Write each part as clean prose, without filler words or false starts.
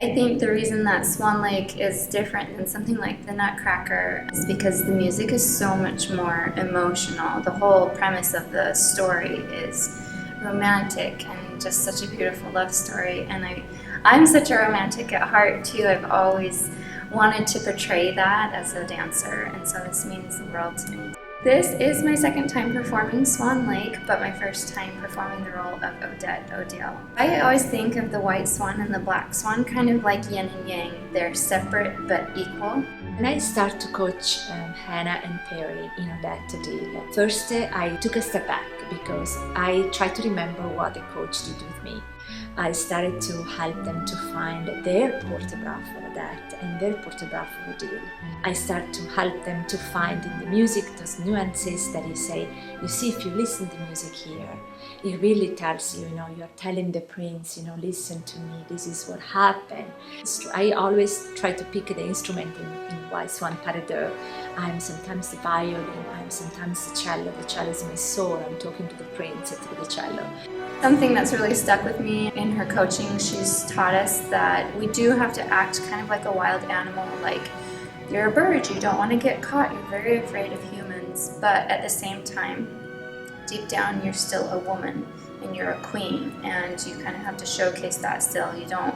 I think the reason that Swan Lake is different than something like the Nutcracker is because the music is so much more emotional. The whole premise of the story is romantic and just such a beautiful love story. And I'm such a romantic at heart too. I've always wanted to portray that as a dancer, and so this means the world to me. This is my second time performing Swan Lake, but my first time performing the role of Odette O'Dell. I always think of the white swan and the black swan kind of like yin and yang. They're separate but equal. When I started to coach Hannah and Perry in Odette O'Dell, first I took a step back because I tried to remember what the coach did with me. I started to help them to find their portograph for Odette and their portograph for Odile. I started to help them to find in the music those nuances that you say, you see, if you listen to the music here, it really tells you, you're telling the prince, listen to me, this is what happened. I always try to pick the instrument in White Swan Pas de Deux. I'm sometimes the violin, I'm sometimes the cello. The cello is my soul, I'm talking to the prince through the cello. Something that's really stuck with me in her coaching, she's taught us that we do have to act kind of like a wild animal, like you're a bird, you don't want to get caught, you're very afraid of humans, but at the same time, deep down you're still a woman and you're a queen, and you kind of have to showcase that still. You don't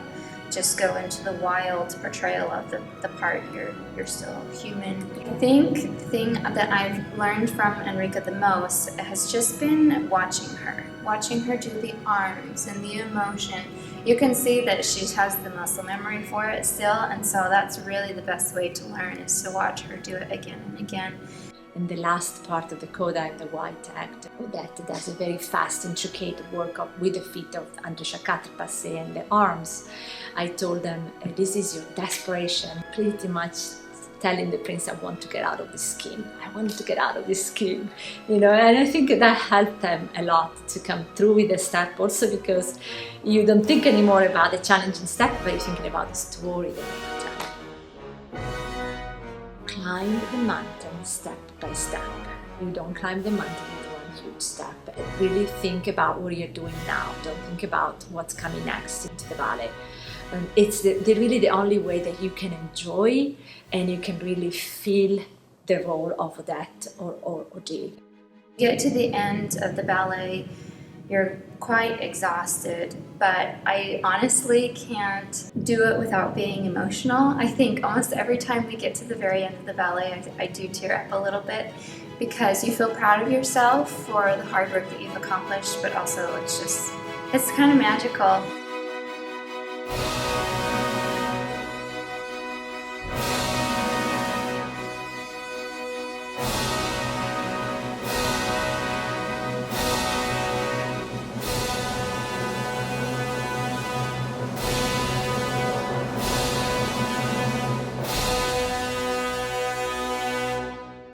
just go into the wild portrayal of the part, you're still human. I think the thing that I've learned from Enrica the most has just been watching her do the arms and the emotion. You can see that she has the muscle memory for it still, and so that's really the best way to learn, is to watch her do it again and again. In the last part of the coda in the white act, Odette does a very fast, intricate workup with the feet of André Quatre Passé and the arms. I told them, this is your desperation, pretty much telling the prince, I want to get out of this scheme. I want to get out of this scheme, and I think that helped them a lot to come through with the step, also because you don't think anymore about the challenging step, but you're thinking about the story that you tell. Climb the mountain step by step. You don't climb the mountain with one huge step. Really think about what you're doing now. Don't think about what's coming next into the ballet. It's really the only way that you can enjoy and you can really feel the role of Odette or Odile. You get to the end of the ballet, you're quite exhausted, but I honestly can't do it without being emotional. I think almost every time we get to the very end of the ballet, I do tear up a little bit, because you feel proud of yourself for the hard work that you've accomplished, but also it's kind of magical.